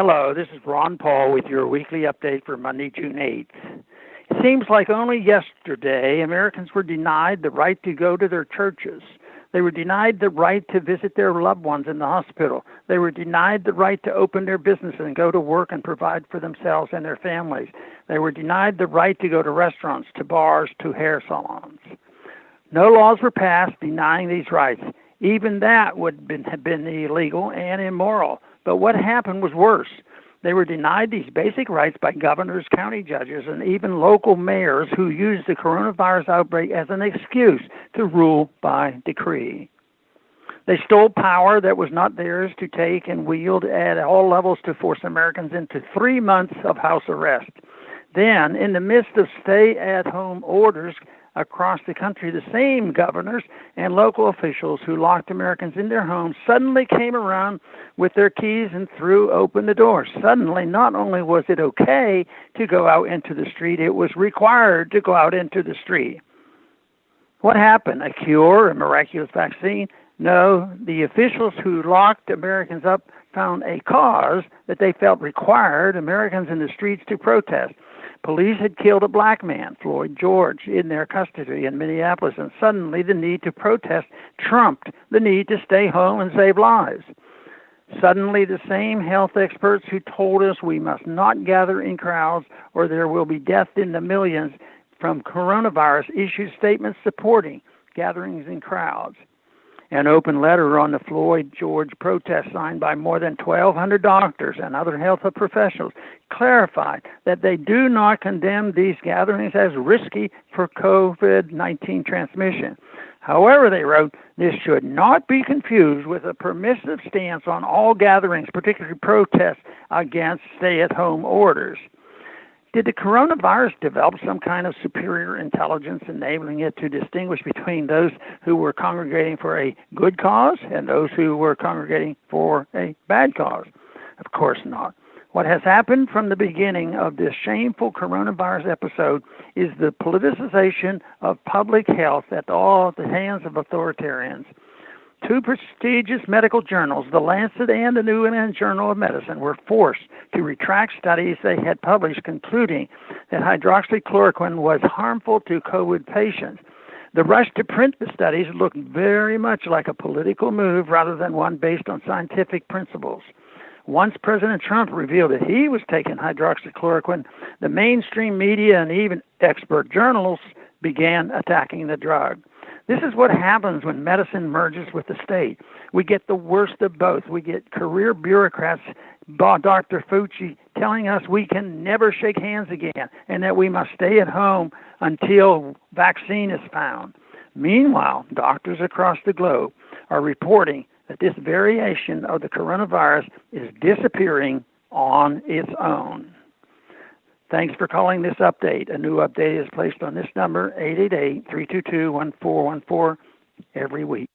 Hello, this is Ron Paul with your weekly update for Monday, June 8th. It seems like only yesterday Americans were denied the right to go to their churches. They were denied the right to visit their loved ones in the hospital. They were denied the right to open their businesses and go to work and provide for themselves and their families. They were denied the right to go to restaurants, to bars, to hair salons. No laws were passed denying these rights. Even that would have been illegal and immoral. But what happened was worse. They were denied these basic rights by governors, county judges, and even local mayors who used the coronavirus outbreak as an excuse to rule by decree. They stole power that was not theirs to take and wield at all levels to force Americans into 3 months of house arrest. Then, in the midst of stay-at-home orders across the country, the same governors and local officials who locked Americans in their homes suddenly came around with their keys and threw open the doors. Suddenly, not only was it okay to go out into the street, it was required to go out into the street. What happened? A cure? A miraculous vaccine? No, the officials who locked Americans up found a cause that they felt required Americans in the streets to protest. Police had killed a black man, Floyd George, in their custody in Minneapolis, and suddenly the need to protest trumped the need to stay home and save lives. Suddenly, the same health experts who told us we must not gather in crowds or there will be death in the millions from coronavirus issued statements supporting gatherings in crowds. An open letter on the Floyd George protest signed by more than 1,200 doctors and other health professionals clarified that they do not condemn these gatherings as risky for COVID-19 transmission. However, they wrote, this should not be confused with a permissive stance on all gatherings, particularly protests against stay-at-home orders. Did the coronavirus develop some kind of superior intelligence enabling it to distinguish between those who were congregating for a good cause and those who were congregating for a bad cause? Of course not. What has happened from the beginning of this shameful coronavirus episode is the politicization of public health at the hands of authoritarians. Two prestigious medical journals, The Lancet and the New England Journal of Medicine, were forced to retract studies they had published concluding that hydroxychloroquine was harmful to COVID patients. The rush to print the studies looked very much like a political move rather than one based on scientific principles. Once President Trump revealed that he was taking hydroxychloroquine, the mainstream media and even expert journals began attacking the drug. This is what happens when medicine merges with the state. We get the worst of both. We get career bureaucrats, Dr. Fauci, telling us we can never shake hands again and that we must stay at home until vaccine is found. Meanwhile, doctors across the globe are reporting that this variation of the coronavirus is disappearing on its own. Thanks for calling this update. A new update is placed on this number, 888-322-1414, every week.